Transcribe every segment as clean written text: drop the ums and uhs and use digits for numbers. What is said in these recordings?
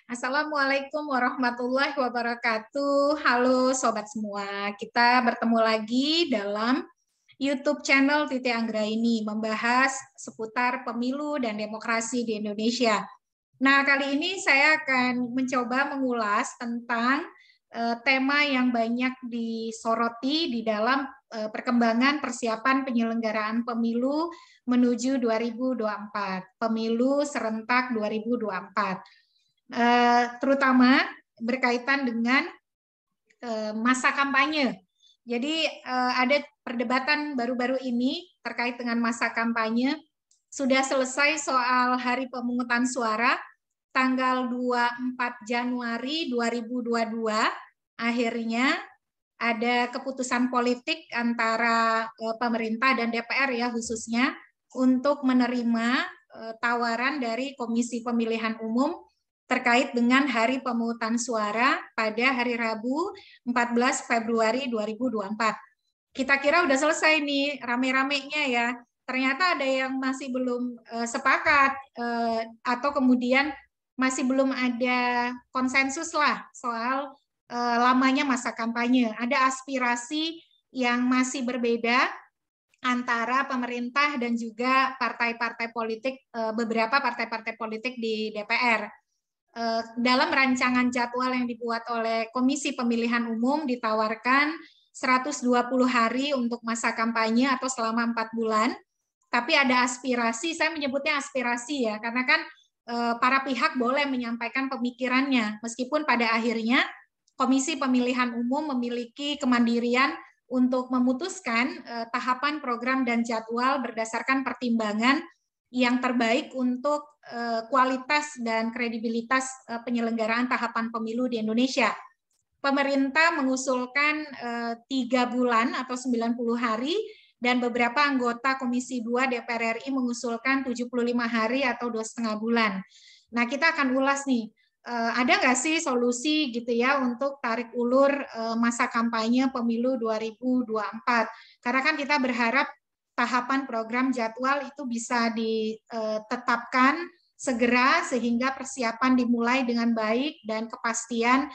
Assalamualaikum warahmatullahi wabarakatuh. Halo sobat semua, kita bertemu lagi dalam YouTube channel Titi Anggraini membahas seputar pemilu dan demokrasi di Indonesia. Nah, kali ini saya akan mencoba mengulas tentang tema yang banyak disoroti di dalam perkembangan persiapan penyelenggaraan pemilu menuju 2024, pemilu serentak 2024. Terutama berkaitan dengan masa kampanye. Jadi ada perdebatan baru-baru ini terkait dengan masa kampanye. Sudah selesai soal hari pemungutan suara tanggal 24 Januari 2022. Akhirnya ada keputusan politik antara pemerintah dan DPR ya khususnya untuk menerima tawaran dari Komisi Pemilihan Umum terkait dengan hari pemungutan suara pada hari Rabu 14 Februari 2024. Kita kira udah selesai nih rame-ramenya ya. Ternyata ada yang masih belum sepakat atau kemudian masih belum ada konsensus lah soal lamanya masa kampanye. Ada aspirasi yang masih berbeda antara pemerintah dan juga partai-partai politik, beberapa partai-partai politik di DPR. Dalam rancangan jadwal yang dibuat oleh Komisi Pemilihan Umum ditawarkan 120 hari untuk masa kampanye atau selama 4 bulan. Tapi ada aspirasi, saya menyebutnya aspirasi ya, karena kan para pihak boleh menyampaikan pemikirannya, meskipun pada akhirnya Komisi Pemilihan Umum memiliki kemandirian untuk memutuskan tahapan program dan jadwal berdasarkan pertimbangan yang terbaik untuk kualitas dan kredibilitas penyelenggaraan tahapan pemilu di Indonesia. Pemerintah mengusulkan 3 bulan atau 90 hari dan beberapa anggota Komisi 2 DPR RI mengusulkan 75 hari atau 2,5 bulan. Nah, kita akan ulas nih, ada nggak sih solusi gitu ya untuk tarik ulur masa kampanye pemilu 2024? Karena kan kita berharap tahapan program jadwal itu bisa ditetapkan segera sehingga persiapan dimulai dengan baik dan kepastian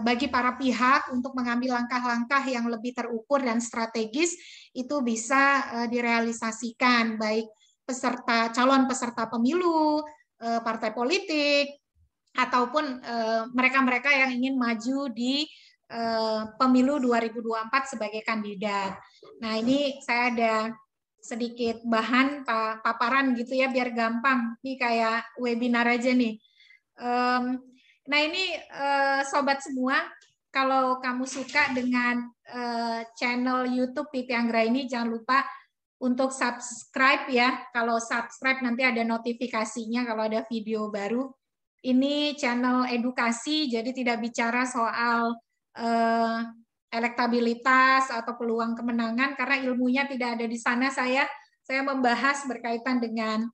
bagi para pihak untuk mengambil langkah-langkah yang lebih terukur dan strategis itu bisa direalisasikan baik calon peserta pemilu, partai politik ataupun mereka-mereka yang ingin maju di pemilu 2024 sebagai kandidat. Nah, ini saya ada sedikit bahan paparan gitu ya biar gampang. Ini kayak webinar aja nih. Nah, ini sobat semua, kalau kamu suka dengan channel YouTube Titi Anggraini, jangan lupa untuk subscribe ya. Kalau subscribe nanti ada notifikasinya kalau ada video baru. Ini channel edukasi, jadi tidak bicara soal elektabilitas atau peluang kemenangan karena ilmunya tidak ada di sana. Saya membahas berkaitan dengan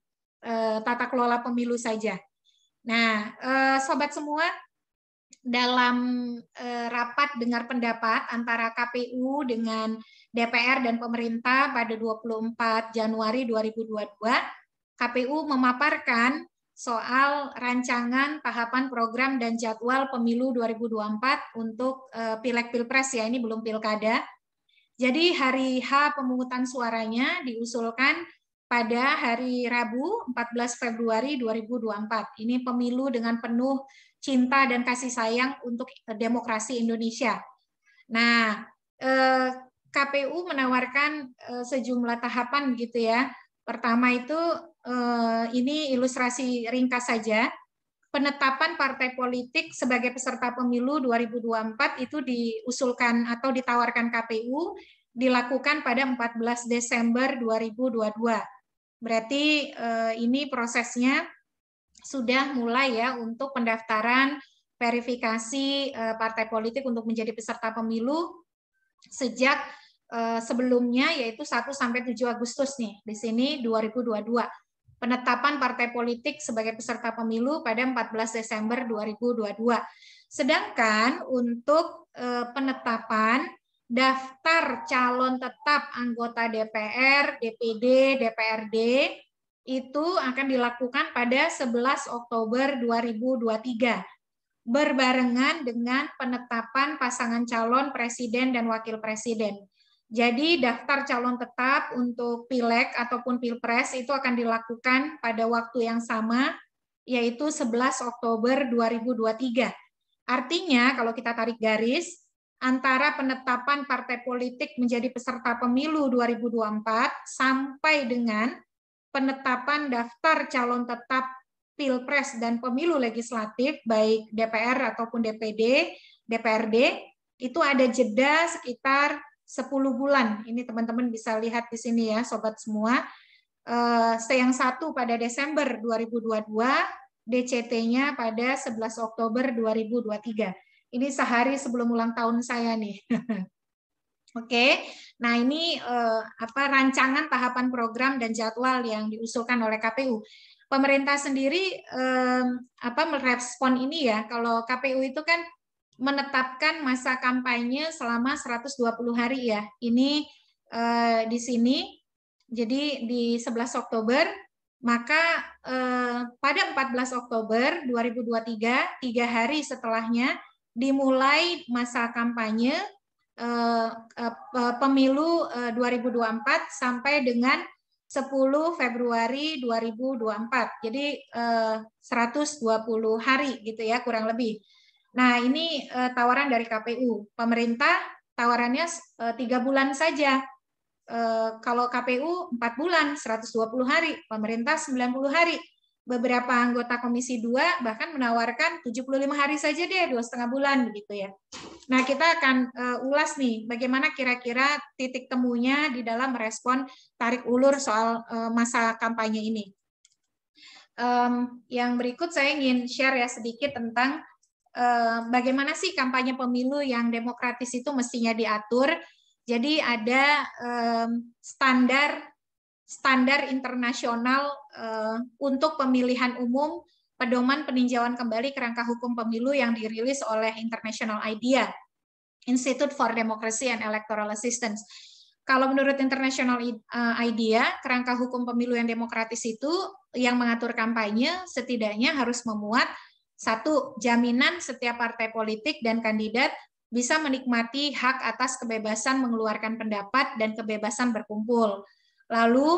tata kelola pemilu saja. Nah, sobat semua, dalam rapat dengar pendapat antara KPU dengan DPR dan pemerintah pada 24 Januari 2022, KPU memaparkan soal rancangan tahapan program dan jadwal pemilu 2024 untuk pileg pilpres ya, ini belum pilkada. Jadi hari H pemungutan suaranya diusulkan pada hari Rabu 14 Februari 2024. Ini pemilu dengan penuh cinta dan kasih sayang untuk demokrasi Indonesia. Nah, KPU menawarkan sejumlah tahapan gitu ya. Pertama itu ini ilustrasi ringkas saja. Penetapan partai politik sebagai peserta pemilu 2024 itu diusulkan atau ditawarkan KPU dilakukan pada 14 Desember 2022. Berarti ini prosesnya sudah mulai ya untuk pendaftaran verifikasi partai politik untuk menjadi peserta pemilu sejak sebelumnya yaitu 1 sampai 7 Agustus nih. Di sini 2022. Penetapan partai politik sebagai peserta pemilu pada 14 Desember 2022. Sedangkan untuk penetapan daftar calon tetap anggota DPR, DPD, DPRD itu akan dilakukan pada 11 Oktober 2023. berbarengan dengan penetapan pasangan calon presiden dan wakil presiden. Jadi daftar calon tetap untuk Pileg ataupun Pilpres itu akan dilakukan pada waktu yang sama, yaitu 11 Oktober 2023. Artinya kalau kita tarik garis, antara penetapan partai politik menjadi peserta pemilu 2024 sampai dengan penetapan daftar calon tetap Pilpres dan pemilu legislatif, baik DPR ataupun DPD, DPRD, itu ada jeda sekitar 10 bulan. Ini teman-teman bisa lihat di sini ya, sobat semua. Yang satu pada Desember 2022, DCT-nya pada 11 Oktober 2023. Ini sehari sebelum ulang tahun saya nih. Oke, nah ini rancangan tahapan program dan jadwal yang diusulkan oleh KPU. Pemerintah sendiri merespon ini ya. Kalau KPU itu kan menetapkan masa kampanye selama 120 hari ya. Ini di sini, jadi di 11 Oktober, maka pada 14 Oktober 2023, 3 hari setelahnya, dimulai masa kampanye pemilu 2024 sampai dengan 10 Februari 2024. Jadi 120 hari gitu ya kurang lebih. Nah, ini tawaran dari KPU. Pemerintah tawarannya 3 bulan saja. Kalau KPU 4 bulan, 120 hari, pemerintah 90 hari. Beberapa anggota Komisi 2 bahkan menawarkan 75 hari saja deh, 2,5 bulan begitu ya. Nah, kita akan ulas nih bagaimana kira-kira titik temunya di dalam merespon tarik ulur soal masa kampanye ini. Yang berikut saya ingin share ya sedikit tentang bagaimana sih kampanye pemilu yang demokratis itu mestinya diatur. Jadi ada standar internasional untuk pemilihan umum, pedoman peninjauan kembali kerangka hukum pemilu yang dirilis oleh International IDEA, Institute for Democracy and Electoral Assistance. Kalau menurut International IDEA, kerangka hukum pemilu yang demokratis itu yang mengatur kampanye setidaknya harus memuat satu, jaminan setiap partai politik dan kandidat bisa menikmati hak atas kebebasan mengeluarkan pendapat dan kebebasan berkumpul. Lalu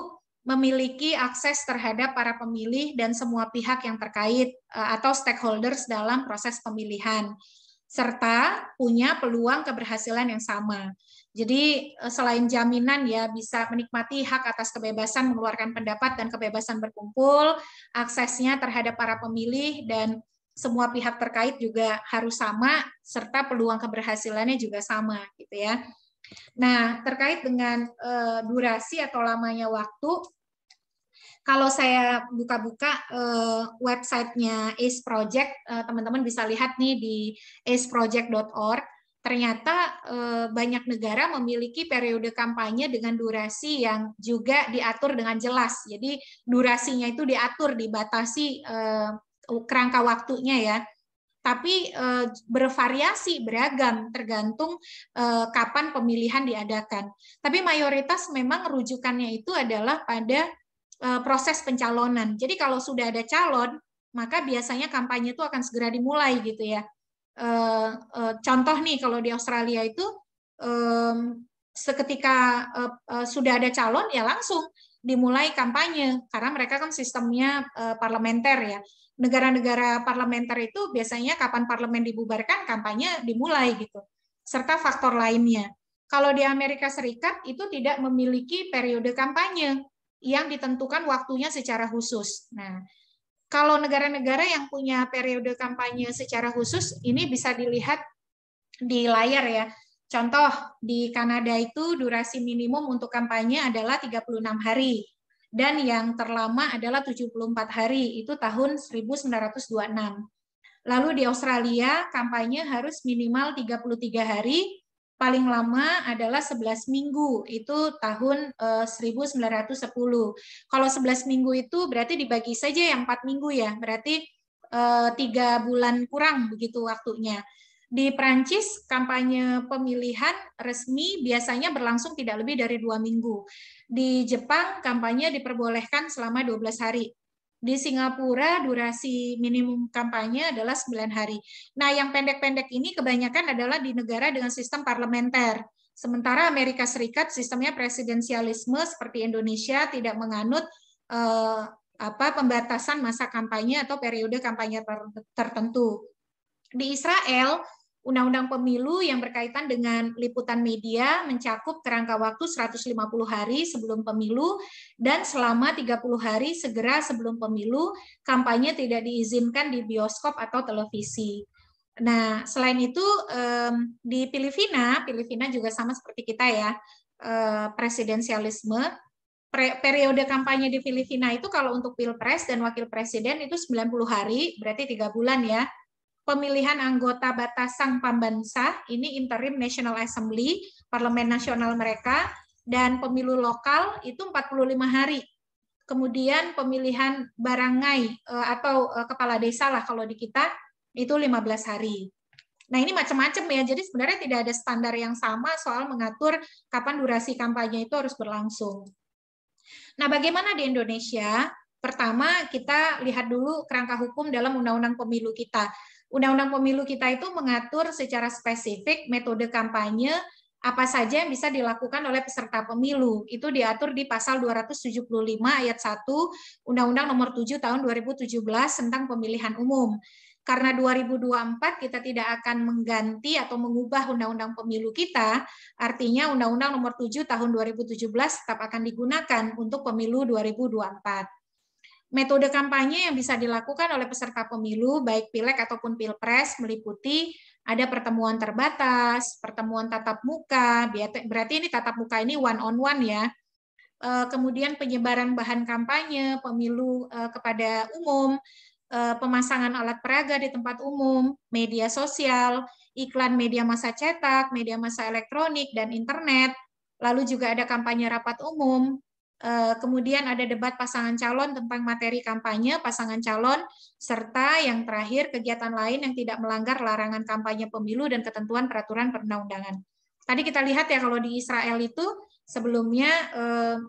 memiliki akses terhadap para pemilih dan semua pihak yang terkait atau stakeholders dalam proses pemilihan, serta punya peluang keberhasilan yang sama. Jadi selain jaminan ya bisa menikmati hak atas kebebasan mengeluarkan pendapat dan kebebasan berkumpul, aksesnya terhadap para pemilih dan semua pihak terkait juga harus sama, serta peluang keberhasilannya juga sama gitu ya. Nah, terkait dengan durasi atau lamanya waktu, kalau saya buka-buka websitenya ACE Project, teman-teman bisa lihat nih di aceproject.org, ternyata banyak negara memiliki periode kampanye dengan durasi yang juga diatur dengan jelas. Jadi durasinya itu diatur, dibatasi kerangka waktunya ya. Tapi bervariasi, beragam, tergantung kapan pemilihan diadakan. Tapi mayoritas memang rujukannya itu adalah pada proses pencalonan. Jadi kalau sudah ada calon, maka biasanya kampanye itu akan segera dimulai gitu ya. Contoh nih kalau di Australia itu seketika sudah ada calon ya langsung dimulai kampanye karena mereka kan sistemnya parlementer ya. Negara-negara parlementer itu biasanya kapan parlemen dibubarkan kampanye dimulai gitu. Serta faktor lainnya. Kalau di Amerika Serikat itu tidak memiliki periode kampanye yang ditentukan waktunya secara khusus. Nah, kalau negara-negara yang punya periode kampanye secara khusus ini bisa dilihat di layar ya. Contoh di Kanada itu durasi minimum untuk kampanye adalah 36 hari. Dan yang terlama adalah 74 hari, itu tahun 1926. Lalu di Australia, kampanye harus minimal 33 hari, paling lama adalah 11 minggu, itu tahun 1910. Kalau 11 minggu itu berarti dibagi saja yang 4 minggu ya, berarti 3 bulan kurang begitu waktunya. Di Prancis, kampanye pemilihan resmi biasanya berlangsung tidak lebih dari 2 minggu. Di Jepang, kampanye diperbolehkan selama 12 hari. Di Singapura durasi minimum kampanye adalah 9 hari. Nah, yang pendek-pendek ini kebanyakan adalah di negara dengan sistem parlementer. Sementara Amerika Serikat sistemnya presidensialisme seperti Indonesia tidak menganut pembatasan masa kampanye atau periode kampanye tertentu. Di Israel, Undang-Undang Pemilu yang berkaitan dengan liputan media mencakup kerangka waktu 150 hari sebelum pemilu dan selama 30 hari segera sebelum pemilu, kampanye tidak diizinkan di bioskop atau televisi. Nah, selain itu di Filipina juga sama seperti kita ya, presidensialisme. Periode kampanye di Filipina itu kalau untuk Pilpres dan Wakil Presiden itu 90 hari, berarti 3 bulan ya. Pemilihan anggota batasan pambansah, ini interim National Assembly, parlemen nasional mereka, dan pemilu lokal itu 45 hari. Kemudian pemilihan barangay atau kepala desa lah kalau di kita, itu 15 hari. Nah ini macam-macam ya, jadi sebenarnya tidak ada standar yang sama soal mengatur kapan durasi kampanye itu harus berlangsung. Nah bagaimana di Indonesia? Pertama kita lihat dulu kerangka hukum dalam Undang-Undang Pemilu kita. Undang-Undang Pemilu kita itu mengatur secara spesifik metode kampanye apa saja yang bisa dilakukan oleh peserta pemilu. Itu diatur di pasal 275 ayat 1 Undang-Undang Nomor 7 tahun 2017 tentang pemilihan umum. Karena 2024 kita tidak akan mengganti atau mengubah Undang-Undang Pemilu kita, artinya Undang-Undang Nomor 7 tahun 2017 tetap akan digunakan untuk pemilu 2024. Metode kampanye yang bisa dilakukan oleh peserta pemilu, baik pileg ataupun pilpres, meliputi ada pertemuan terbatas, pertemuan tatap muka, berarti ini tatap muka ini one on one ya. Kemudian penyebaran bahan kampanye, pemilu kepada umum, pemasangan alat peraga di tempat umum, media sosial, iklan media massa cetak, media massa elektronik, dan internet. Lalu juga ada kampanye rapat umum. Kemudian ada debat pasangan calon tentang materi kampanye pasangan calon, serta yang terakhir kegiatan lain yang tidak melanggar larangan kampanye pemilu dan ketentuan peraturan perundang-undangan. Tadi kita lihat ya kalau di Israel itu sebelumnya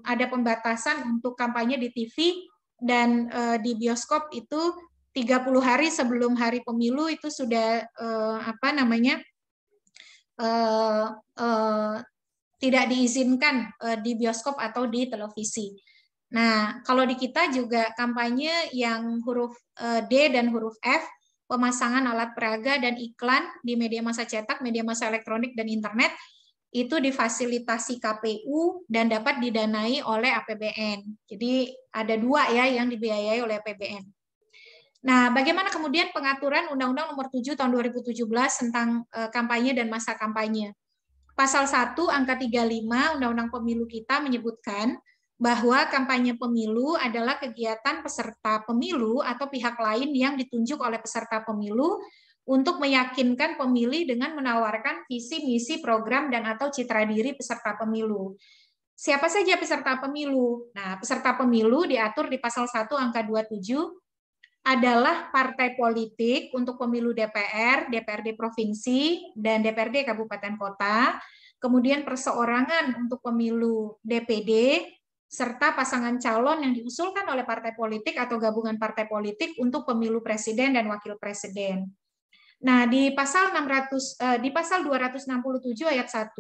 ada pembatasan untuk kampanye di TV dan di bioskop itu 30 hari sebelum hari pemilu itu sudah tidak diizinkan di bioskop atau di televisi. Nah, kalau di kita juga kampanye yang huruf D dan huruf F, pemasangan alat peraga dan iklan di media massa cetak, media massa elektronik, dan internet, itu difasilitasi KPU dan dapat didanai oleh APBN. Jadi ada dua ya yang dibiayai oleh APBN. Nah, bagaimana kemudian pengaturan Undang-Undang Nomor 7 tahun 2017 tentang kampanye dan masa kampanye? Pasal 1 angka 35 Undang-Undang Pemilu kita menyebutkan bahwa kampanye pemilu adalah kegiatan peserta pemilu atau pihak lain yang ditunjuk oleh peserta pemilu untuk meyakinkan pemilih dengan menawarkan visi, misi, program, dan atau citra diri peserta pemilu. Siapa saja peserta pemilu? Nah, peserta pemilu diatur di pasal 1 angka 27 adalah partai politik untuk pemilu DPR, DPRD provinsi, dan DPRD kabupaten kota, kemudian perseorangan untuk pemilu DPD, serta pasangan calon yang diusulkan oleh partai politik atau gabungan partai politik untuk pemilu presiden dan wakil presiden. Nah, di pasal 267 ayat 1,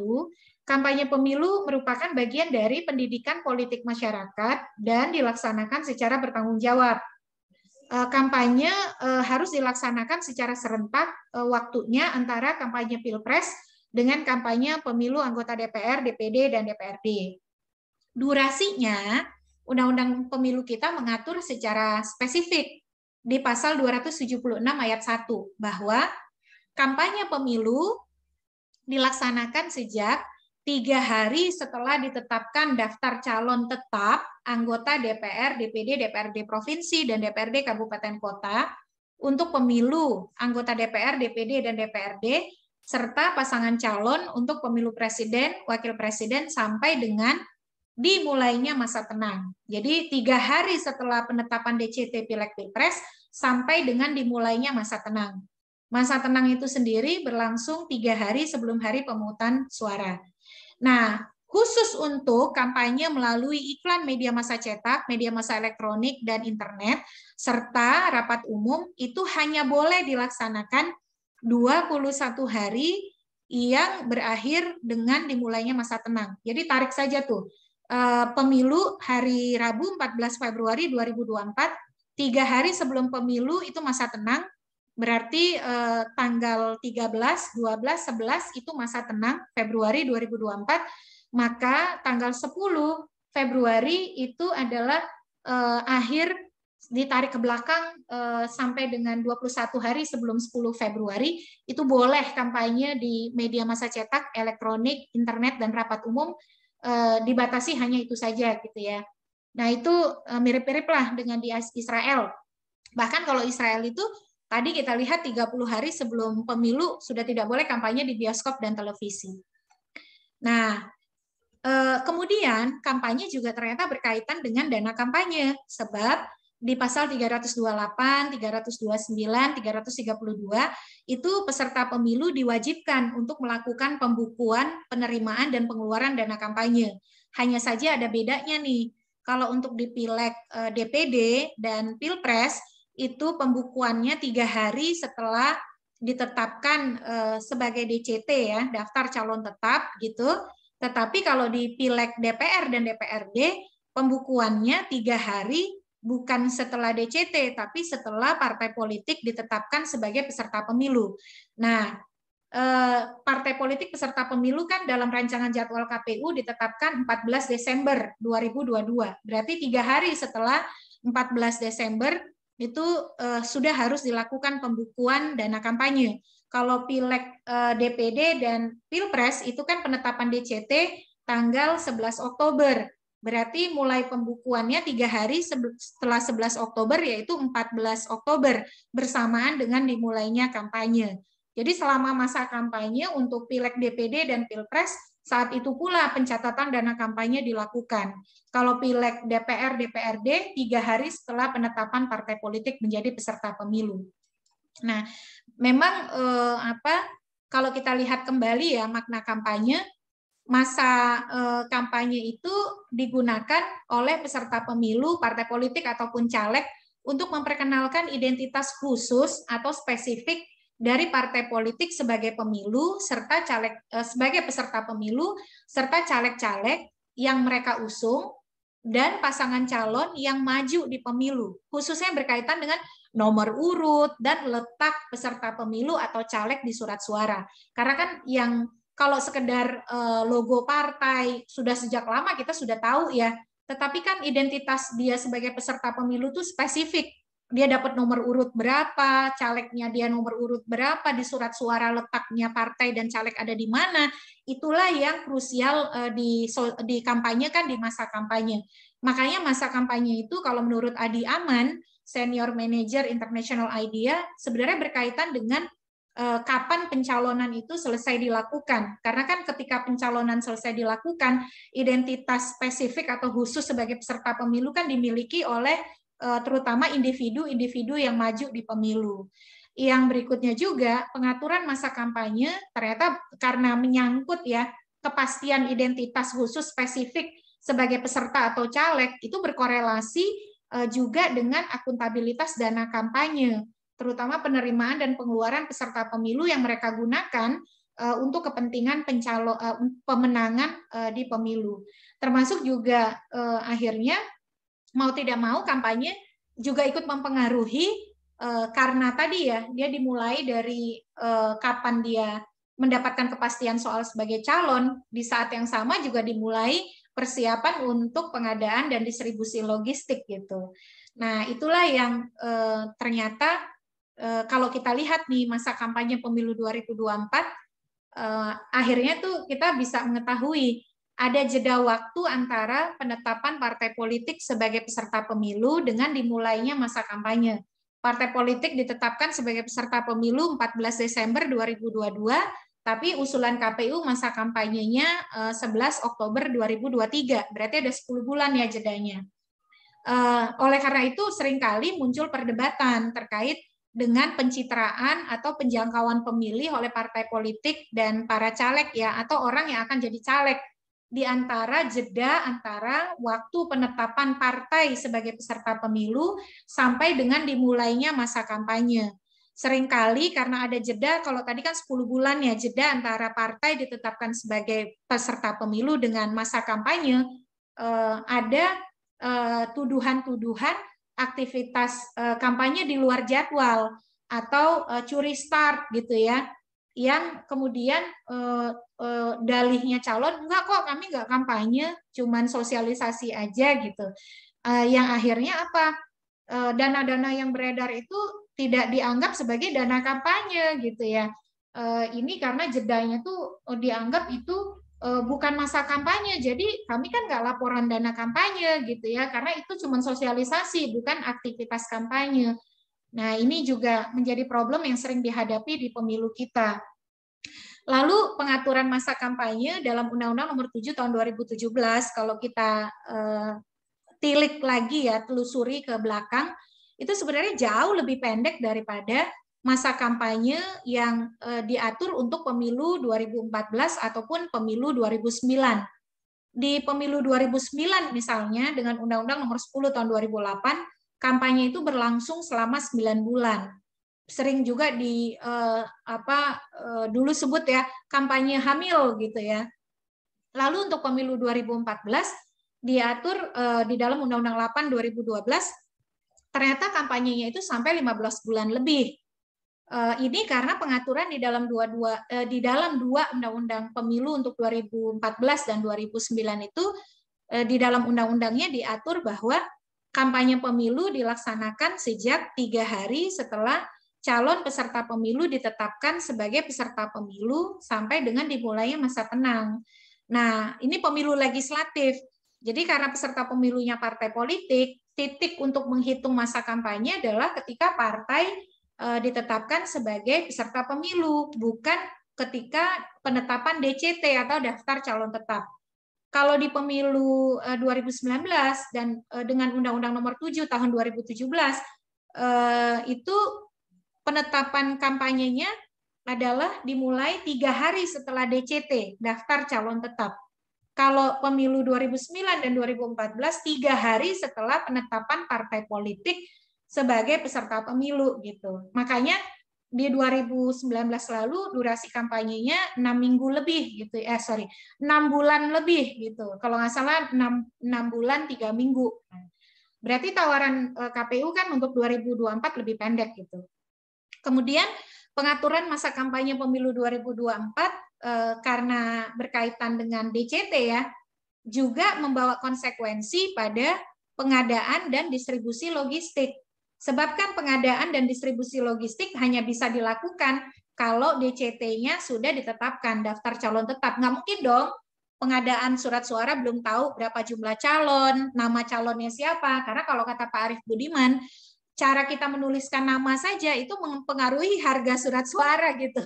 kampanye pemilu merupakan bagian dari pendidikan politik masyarakat dan dilaksanakan secara bertanggung jawab. Kampanye harus dilaksanakan secara serentak waktunya antara kampanye Pilpres dengan kampanye pemilu anggota DPR, DPD, dan DPRD. Durasinya, Undang-Undang Pemilu kita mengatur secara spesifik di pasal 276 ayat 1 bahwa kampanye pemilu dilaksanakan sejak 3 hari setelah ditetapkan daftar calon tetap anggota DPR, DPD, DPRD provinsi, dan DPRD kabupaten kota untuk pemilu anggota DPR, DPD, dan DPRD, serta pasangan calon untuk pemilu presiden, wakil presiden, sampai dengan dimulainya masa tenang. Jadi 3 hari setelah penetapan DCT Pileg Pilpres sampai dengan dimulainya masa tenang. Masa tenang itu sendiri berlangsung 3 hari sebelum hari pemungutan suara. Nah, Khusus untuk kampanye melalui iklan media massa cetak, media massa elektronik, dan internet, serta rapat umum itu hanya boleh dilaksanakan 21 hari yang berakhir dengan dimulainya masa tenang. Jadi tarik saja tuh, pemilu hari Rabu 14 Februari 2024, 3 hari sebelum pemilu itu masa tenang, berarti tanggal 13, 12, 11 itu masa tenang Februari 2024, maka tanggal 10 Februari itu adalah akhir, ditarik ke belakang sampai dengan 21 hari sebelum 10 Februari, itu boleh kampanye di media massa cetak, elektronik, internet, dan rapat umum, dibatasi hanya itu saja gitu ya. Nah itu mirip-mirip lah dengan di Israel. Bahkan kalau Israel itu tadi kita lihat 30 hari sebelum pemilu sudah tidak boleh kampanye di bioskop dan televisi. Nah, kemudian kampanye juga ternyata berkaitan dengan dana kampanye, sebab di pasal 328, 329, 332 itu peserta pemilu diwajibkan untuk melakukan pembukuan, penerimaan, dan pengeluaran dana kampanye. Hanya saja ada bedanya nih, kalau untuk di Pileg DPD dan Pilpres itu pembukuannya 3 hari setelah ditetapkan sebagai DCT ya, daftar calon tetap gitu. Tetapi kalau di Pileg DPR dan DPRD, pembukuannya 3 hari bukan setelah DCT, tapi setelah partai politik ditetapkan sebagai peserta pemilu. Nah, partai politik peserta pemilu kan dalam rancangan jadwal KPU ditetapkan 14 Desember 2022. Berarti 3 hari setelah 14 Desember itu sudah harus dilakukan pembukuan dana kampanye. Kalau Pileg DPD dan Pilpres itu kan penetapan DCT tanggal 11 Oktober. Berarti mulai pembukuannya 3 hari setelah 11 Oktober, yaitu 14 Oktober, bersamaan dengan dimulainya kampanye. Jadi selama masa kampanye untuk Pileg DPD dan Pilpres, saat itu pula pencatatan dana kampanye dilakukan. Kalau Pileg DPR, DPRD, 3 hari setelah penetapan partai politik menjadi peserta pemilu. Nah, memang kalau kita lihat kembali ya makna kampanye, masa kampanye itu digunakan oleh peserta pemilu, partai politik ataupun caleg untuk memperkenalkan identitas khusus atau spesifik dari partai politik sebagai pemilu serta caleg sebagai peserta pemilu serta caleg-caleg yang mereka usung dan pasangan calon yang maju di pemilu, khususnya berkaitan dengan nomor urut dan letak peserta pemilu atau caleg di surat suara. Karena kan yang kalau sekedar logo partai sudah sejak lama kita sudah tahu ya, tetapi kan identitas dia sebagai peserta pemilu itu spesifik. Dia dapat nomor urut berapa, calegnya dia nomor urut berapa, di surat suara letaknya partai dan caleg ada di mana. Itulah yang krusial di kampanye kan, di masa kampanye. Makanya masa kampanye itu kalau menurut Adi Aman, Senior Manager International IDEA, sebenarnya berkaitan dengan kapan pencalonan itu selesai dilakukan. Karena kan ketika pencalonan selesai dilakukan, identitas spesifik atau khusus sebagai peserta pemilu kan dimiliki oleh terutama individu-individu yang maju di pemilu. Yang berikutnya juga, pengaturan masa kampanye ternyata karena menyangkut ya kepastian identitas khusus spesifik sebagai peserta atau caleg, itu berkorelasi juga dengan akuntabilitas dana kampanye, terutama penerimaan dan pengeluaran peserta pemilu yang mereka gunakan untuk kepentingan pemenangan di pemilu. Termasuk juga akhirnya mau tidak mau kampanye juga ikut mempengaruhi karena tadi ya dia dimulai dari kapan dia mendapatkan kepastian soal sebagai calon, di saat yang sama juga dimulai persiapan untuk pengadaan dan distribusi logistik gitu. Nah, itulah yang ternyata kalau kita lihat nih masa kampanye pemilu 2024 akhirnya tuh kita bisa mengetahui ada jeda waktu antara penetapan partai politik sebagai peserta pemilu dengan dimulainya masa kampanye. Partai politik ditetapkan sebagai peserta pemilu 14 Desember 2022, tapi usulan KPU masa kampanyenya 11 Oktober 2023, berarti ada 10 bulan ya jedanya. Oleh karena itu seringkali muncul perdebatan terkait dengan pencitraan atau penjangkauan pemilih oleh partai politik dan para caleg ya, atau orang yang akan jadi caleg di antara jeda antara waktu penetapan partai sebagai peserta pemilu sampai dengan dimulainya masa kampanye. Seringkali karena ada jeda, kalau tadi kan 10 bulan ya, jeda antara partai ditetapkan sebagai peserta pemilu dengan masa kampanye, ada tuduhan-tuduhan aktivitas kampanye di luar jadwal atau curi start gitu ya, yang kemudian dalihnya calon enggak kok, kami enggak kampanye, cuman sosialisasi aja gitu. Yang akhirnya apa? Dana-dana yang beredar itu tidak dianggap sebagai dana kampanye gitu ya. Ini karena jedanya tuh dianggap itu bukan masa kampanye, jadi kami kan nggak laporan dana kampanye gitu ya, karena itu cuma sosialisasi, bukan aktivitas kampanye. Nah, ini juga menjadi problem yang sering dihadapi di pemilu kita. Lalu pengaturan masa kampanye dalam Undang-Undang Nomor 7 Tahun 2017, kalau kita tilik lagi ya, telusuri ke belakang, itu sebenarnya jauh lebih pendek daripada masa kampanye yang diatur untuk pemilu 2014 ataupun pemilu 2009. Di pemilu 2009 misalnya dengan Undang-Undang Nomor 10 Tahun 2008, kampanye itu berlangsung selama 9 bulan. Sering juga dulu sebut ya kampanye hamil gitu ya. Lalu untuk pemilu 2014 diatur di dalam Undang-Undang 8 2012, ternyata kampanyenya itu sampai 15 bulan lebih. Ini karena pengaturan di dalam dua undang-undang pemilu untuk 2014 dan 2009 itu di dalam undang-undangnya diatur bahwa kampanye pemilu dilaksanakan sejak 3 hari setelah calon peserta pemilu ditetapkan sebagai peserta pemilu sampai dengan dimulainya masa tenang. Nah, ini pemilu legislatif. Jadi karena peserta pemilunya partai politik, titik untuk menghitung masa kampanye adalah ketika partai ditetapkan sebagai peserta pemilu, bukan ketika penetapan DCT atau daftar calon tetap. Kalau di pemilu 2019 dan dengan Undang-Undang Nomor 7 Tahun 2017 itu penetapan kampanyenya adalah dimulai 3 hari setelah DCT, daftar calon tetap. Kalau pemilu 2009 dan 2014 3 hari setelah penetapan partai politik sebagai peserta pemilu gitu. Makanya di 2019 lalu durasi kampanyenya 6 minggu lebih gitu. 6 bulan lebih gitu. Kalau nggak salah 6 bulan 3 minggu. Berarti tawaran KPU kan untuk 2024 lebih pendek gitu. Kemudian pengaturan masa kampanye pemilu 2024 karena berkaitan dengan DCT ya, juga membawa konsekuensi pada pengadaan dan distribusi logistik. Sebab kan pengadaan dan distribusi logistik hanya bisa dilakukan kalau DCT-nya sudah ditetapkan, daftar calon tetap. Nggak mungkin dong pengadaan surat suara belum tahu berapa jumlah calon, nama calonnya siapa. Karena kalau kata Pak Arief Budiman, cara kita menuliskan nama saja itu mempengaruhi harga surat suara gitu.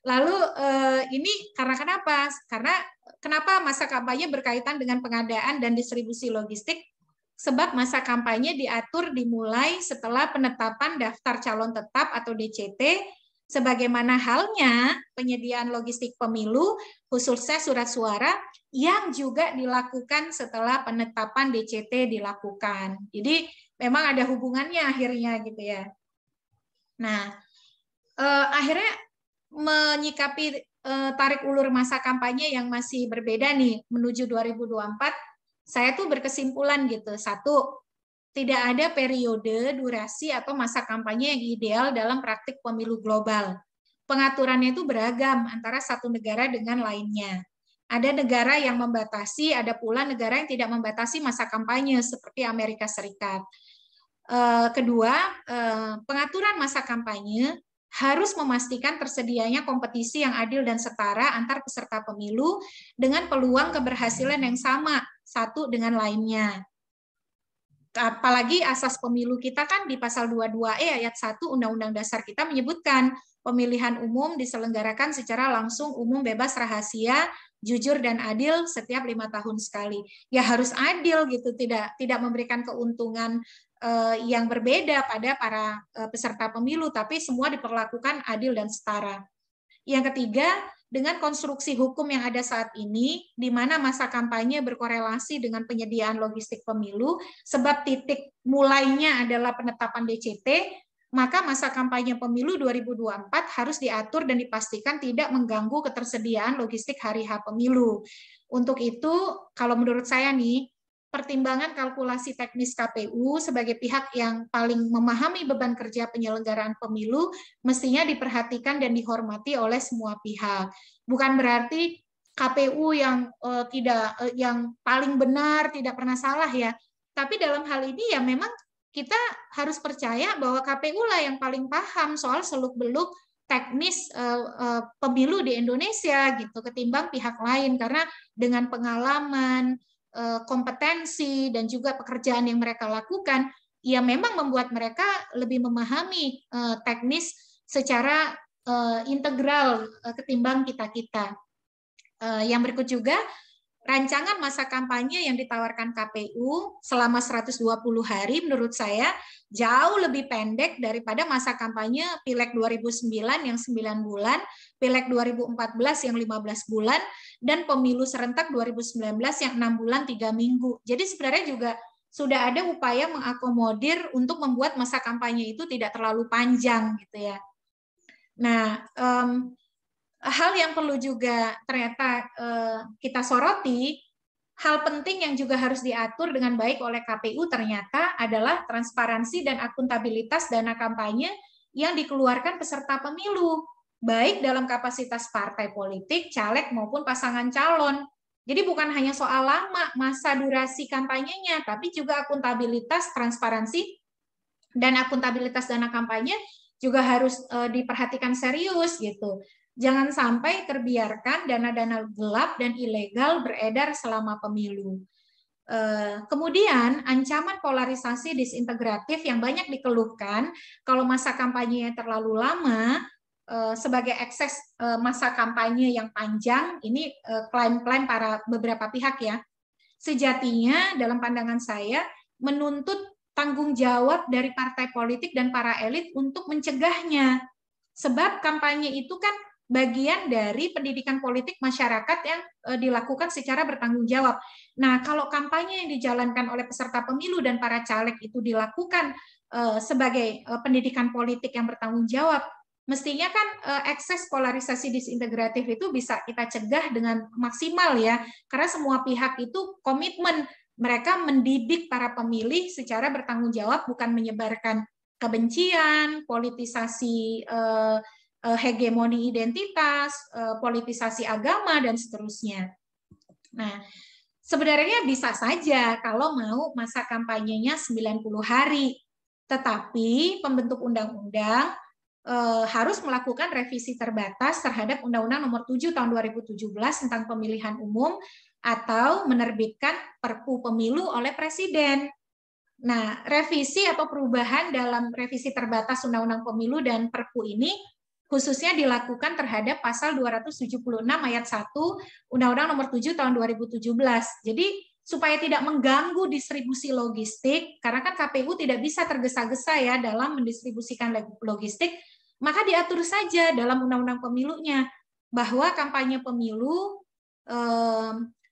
Lalu ini karena kenapa? Karena kenapa masa kampanye berkaitan dengan pengadaan dan distribusi logistik? Sebab masa kampanye diatur dimulai setelah penetapan daftar calon tetap atau DCT, sebagaimana halnya penyediaan logistik pemilu, khususnya surat suara, yang juga dilakukan setelah penetapan DCT dilakukan. Jadi memang ada hubungannya akhirnya gitu ya. Nah, akhirnya menyikapi tarik ulur masa kampanye yang masih berbeda nih menuju 2024, saya tuh berkesimpulan gitu. Satu, tidak ada periode, durasi, atau masa kampanye yang ideal dalam praktik pemilu global. Pengaturannya itu beragam antara satu negara dengan lainnya. Ada negara yang membatasi, ada pula negara yang tidak membatasi masa kampanye seperti Amerika Serikat. Kedua, pengaturan masa kampanye harus memastikan tersedianya kompetisi yang adil dan setara antar peserta pemilu dengan peluang keberhasilan yang sama satu dengan lainnya. Apalagi asas pemilu kita kan di pasal 22E ayat 1 Undang-Undang Dasar kita menyebutkan pemilihan umum diselenggarakan secara langsung, umum, bebas, rahasia, jujur dan adil setiap 5 tahun sekali. Ya harus adil gitu, tidak memberikan keuntungan yang berbeda pada para peserta pemilu, tapi semua diperlakukan adil dan setara. Yang ketiga, dengan konstruksi hukum yang ada saat ini, di mana masa kampanye berkorelasi dengan penyediaan logistik pemilu, sebab titik mulainya adalah penetapan DCT, maka masa kampanye pemilu 2024 harus diatur dan dipastikan tidak mengganggu ketersediaan logistik hari H pemilu. Untuk itu, kalau menurut saya nih, pertimbangan kalkulasi teknis KPU sebagai pihak yang paling memahami beban kerja penyelenggaraan pemilu mestinya diperhatikan dan dihormati oleh semua pihak. Bukan berarti KPU yang yang paling benar, tidak pernah salah ya. Tapi dalam hal ini ya memang kita harus percaya bahwa KPU lah yang paling paham soal seluk-beluk teknis pemilu di Indonesia gitu ketimbang pihak lain, karena dengan pengalaman, kompetensi dan juga pekerjaan yang mereka lakukan, ya memang membuat mereka lebih memahami teknis secara integral ketimbang kita-kita. Yang berikut juga, rancangan masa kampanye yang ditawarkan KPU selama 120 hari menurut saya jauh lebih pendek daripada masa kampanye Pileg 2009 yang 9 bulan, Pileg 2014 yang 15 bulan, dan pemilu serentak 2019 yang 6 bulan 3 minggu. Jadi sebenarnya juga sudah ada upaya mengakomodir untuk membuat masa kampanye itu tidak terlalu panjang gitu ya. Nah, hal yang perlu juga ternyata kita soroti, hal penting yang juga harus diatur dengan baik oleh KPU ternyata adalah transparansi dan akuntabilitas dana kampanye yang dikeluarkan peserta pemilu, baik dalam kapasitas partai politik, caleg maupun pasangan calon. Jadi bukan hanya soal lama masa durasi kampanyenya, tapi juga akuntabilitas, transparansi, dan akuntabilitas dana kampanye juga harus diperhatikan serius gitu. Jangan sampai terbiarkan dana-dana gelap dan ilegal beredar selama pemilu. Kemudian ancaman polarisasi disintegratif yang banyak dikeluhkan kalau masa kampanye terlalu lama sebagai ekses masa kampanye yang panjang, ini klaim-klaim para beberapa pihak ya. Sejatinya dalam pandangan saya menuntut tanggung jawab dari partai politik dan para elit untuk mencegahnya. Sebab kampanye itu kan bagian dari pendidikan politik masyarakat yang dilakukan secara bertanggung jawab. Nah, kalau kampanye yang dijalankan oleh peserta pemilu dan para caleg itu dilakukan sebagai pendidikan politik yang bertanggung jawab, mestinya kan ekses polarisasi disintegratif itu bisa kita cegah dengan maksimal ya, karena semua pihak itu komitmen mereka mendidik para pemilih secara bertanggung jawab, bukan menyebarkan kebencian, politisasi hegemoni identitas, politisasi agama, dan seterusnya. Nah, sebenarnya bisa saja kalau mau masa kampanyenya 90 hari, tetapi pembentuk undang-undang harus melakukan revisi terbatas terhadap Undang-Undang Nomor 7 Tahun 2017 tentang Pemilihan Umum atau menerbitkan Perpu Pemilu oleh Presiden. Nah, revisi atau perubahan dalam revisi terbatas Undang-Undang Pemilu dan Perpu ini khususnya dilakukan terhadap pasal 276 ayat 1 Undang-Undang Nomor 7 Tahun 2017. Jadi supaya tidak mengganggu distribusi logistik, karena kan KPU tidak bisa tergesa-gesa ya dalam mendistribusikan logistik, maka diatur saja dalam Undang-Undang Pemilunya bahwa kampanye pemilu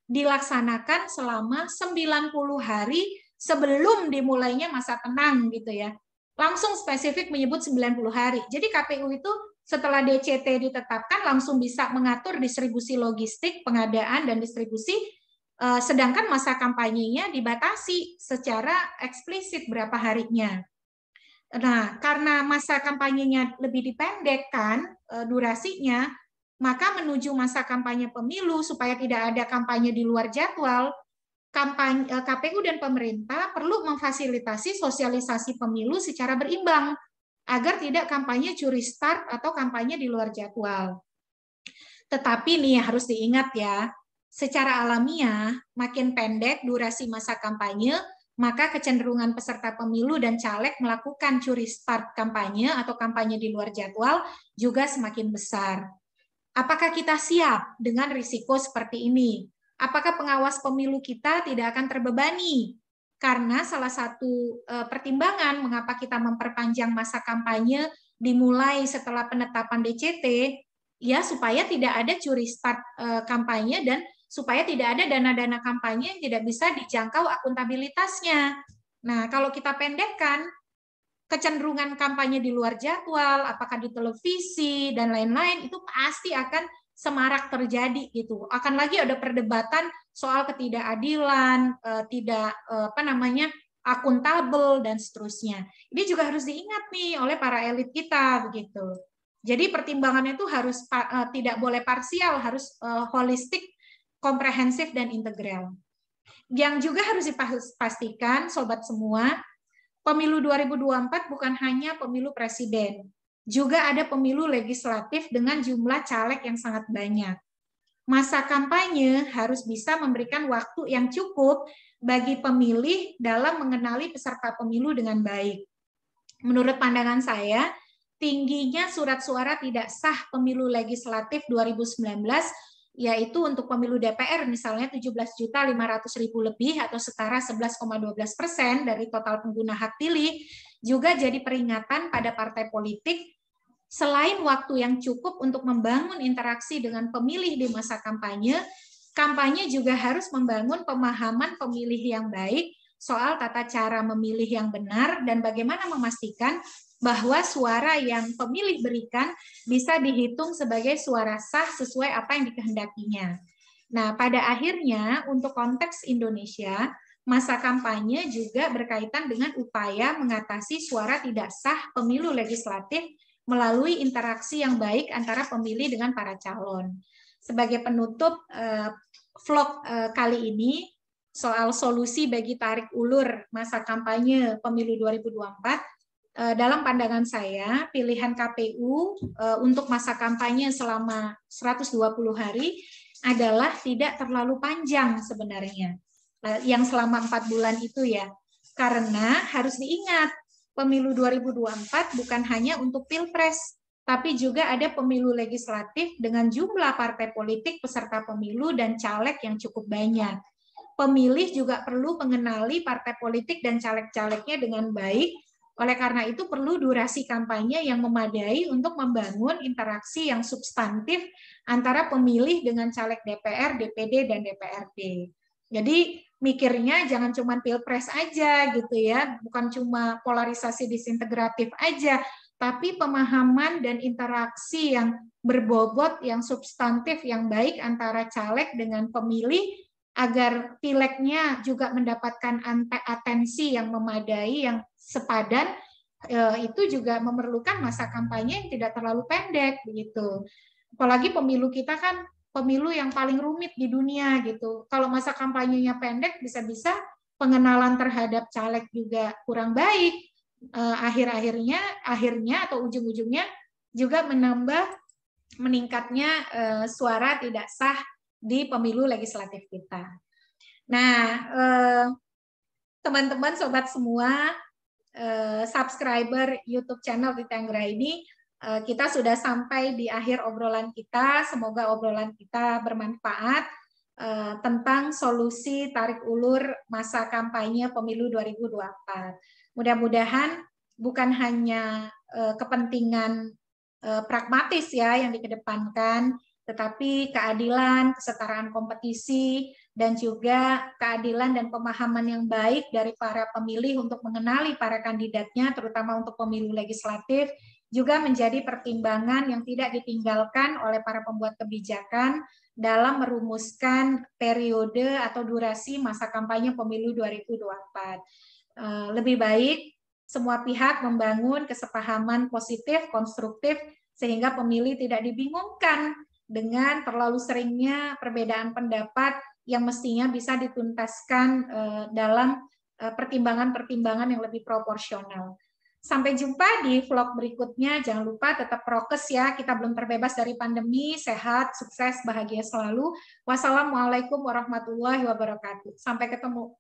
dilaksanakan selama 90 hari sebelum dimulainya masa tenang gitu ya. Langsung spesifik menyebut 90 hari. Jadi KPU itu setelah DCT ditetapkan langsung bisa mengatur distribusi logistik, pengadaan dan distribusi, sedangkan masa kampanyenya dibatasi secara eksplisit berapa harinya. Nah, karena masa kampanyenya lebih dipendekkan durasinya, maka menuju masa kampanye pemilu supaya tidak ada kampanye di luar jadwal, KPU dan pemerintah perlu memfasilitasi sosialisasi pemilu secara berimbang agar tidak kampanye curi start atau kampanye di luar jadwal. Tetapi nih harus diingat ya, secara alamiah makin pendek durasi masa kampanye, maka kecenderungan peserta pemilu dan caleg melakukan curi start kampanye atau kampanye di luar jadwal juga semakin besar. Apakah kita siap dengan risiko seperti ini? Apakah pengawas pemilu kita tidak akan terbebani? Karena salah satu pertimbangan mengapa kita memperpanjang masa kampanye dimulai setelah penetapan DCT ya supaya tidak ada curi start kampanye dan supaya tidak ada dana-dana kampanye yang tidak bisa dijangkau akuntabilitasnya. Nah, kalau kita pendekkan kecenderungan kampanye di luar jadwal, apakah di televisi dan lain-lain, itu pasti akan semarak terjadi gitu. Akan lagi ada perdebatan soal ketidakadilan, tidak akuntabel dan seterusnya. Ini juga harus diingat nih oleh para elit kita begitu. Jadi pertimbangannya itu harus tidak boleh parsial, harus holistik, komprehensif dan integral. Yang juga harus dipastikan sobat semua, pemilu 2024 bukan hanya pemilu presiden, juga ada pemilu legislatif dengan jumlah caleg yang sangat banyak. Masa kampanye harus bisa memberikan waktu yang cukup bagi pemilih dalam mengenali peserta pemilu dengan baik. Menurut pandangan saya, tingginya surat suara tidak sah pemilu legislatif 2019, yaitu untuk pemilu DPR misalnya 17.500.000 lebih atau setara 11,12% dari total pengguna hak pilih, juga jadi peringatan pada partai politik. Selain waktu yang cukup untuk membangun interaksi dengan pemilih di masa kampanye, kampanye juga harus membangun pemahaman pemilih yang baik soal tata cara memilih yang benar dan bagaimana memastikan bahwa suara yang pemilih berikan bisa dihitung sebagai suara sah sesuai apa yang dikehendakinya. Nah, pada akhirnya untuk konteks Indonesia, masa kampanye juga berkaitan dengan upaya mengatasi suara tidak sah pemilu legislatif melalui interaksi yang baik antara pemilih dengan para calon. Sebagai penutup vlog kali ini soal solusi bagi tarik ulur masa kampanye pemilu 2024, dalam pandangan saya, pilihan KPU untuk masa kampanye selama 120 hari adalah tidak terlalu panjang sebenarnya. Yang selama 4 bulan itu ya. Karena harus diingat, pemilu 2024 bukan hanya untuk pilpres, tapi juga ada pemilu legislatif dengan jumlah partai politik peserta pemilu dan caleg yang cukup banyak. Pemilih juga perlu mengenali partai politik dan caleg-calegnya dengan baik. Oleh karena itu perlu durasi kampanye yang memadai untuk membangun interaksi yang substantif antara pemilih dengan caleg DPR, DPD, dan DPRD. Jadi mikirnya jangan cuma pilpres aja gitu ya, bukan cuma polarisasi disintegratif aja, tapi pemahaman dan interaksi yang berbobot, yang substantif, yang baik antara caleg dengan pemilih, agar pileknya juga mendapatkan atensi yang memadai, yang sepadan, itu juga memerlukan masa kampanye yang tidak terlalu pendek begitu. Apalagi pemilu kita kan pemilu yang paling rumit di dunia gitu. Kalau masa kampanyenya pendek, bisa-bisa pengenalan terhadap caleg juga kurang baik. Akhirnya atau ujung-ujungnya juga meningkatnya suara tidak sah di pemilu legislatif kita. Nah, teman-teman, sobat semua, subscriber YouTube channel Titi Anggraini, kita sudah sampai di akhir obrolan kita. Semoga obrolan kita bermanfaat tentang solusi tarik ulur masa kampanye pemilu 2024. Mudah-mudahan bukan hanya kepentingan pragmatis ya yang dikedepankan, tetapi keadilan, kesetaraan kompetisi, dan juga keadilan dan pemahaman yang baik dari para pemilih untuk mengenali para kandidatnya, terutama untuk pemilu legislatif, juga menjadi pertimbangan yang tidak ditinggalkan oleh para pembuat kebijakan dalam merumuskan periode atau durasi masa kampanye pemilu 2024. Lebih baik semua pihak membangun kesepahaman positif, konstruktif, sehingga pemilih tidak dibingungkan dengan terlalu seringnya perbedaan pendapat yang mestinya bisa dituntaskan dalam pertimbangan-pertimbangan yang lebih proporsional. Sampai jumpa di vlog berikutnya. Jangan lupa tetap prokes ya. Kita belum terbebas dari pandemi. Sehat, sukses, bahagia selalu. Wassalamualaikum warahmatullahi wabarakatuh. Sampai ketemu.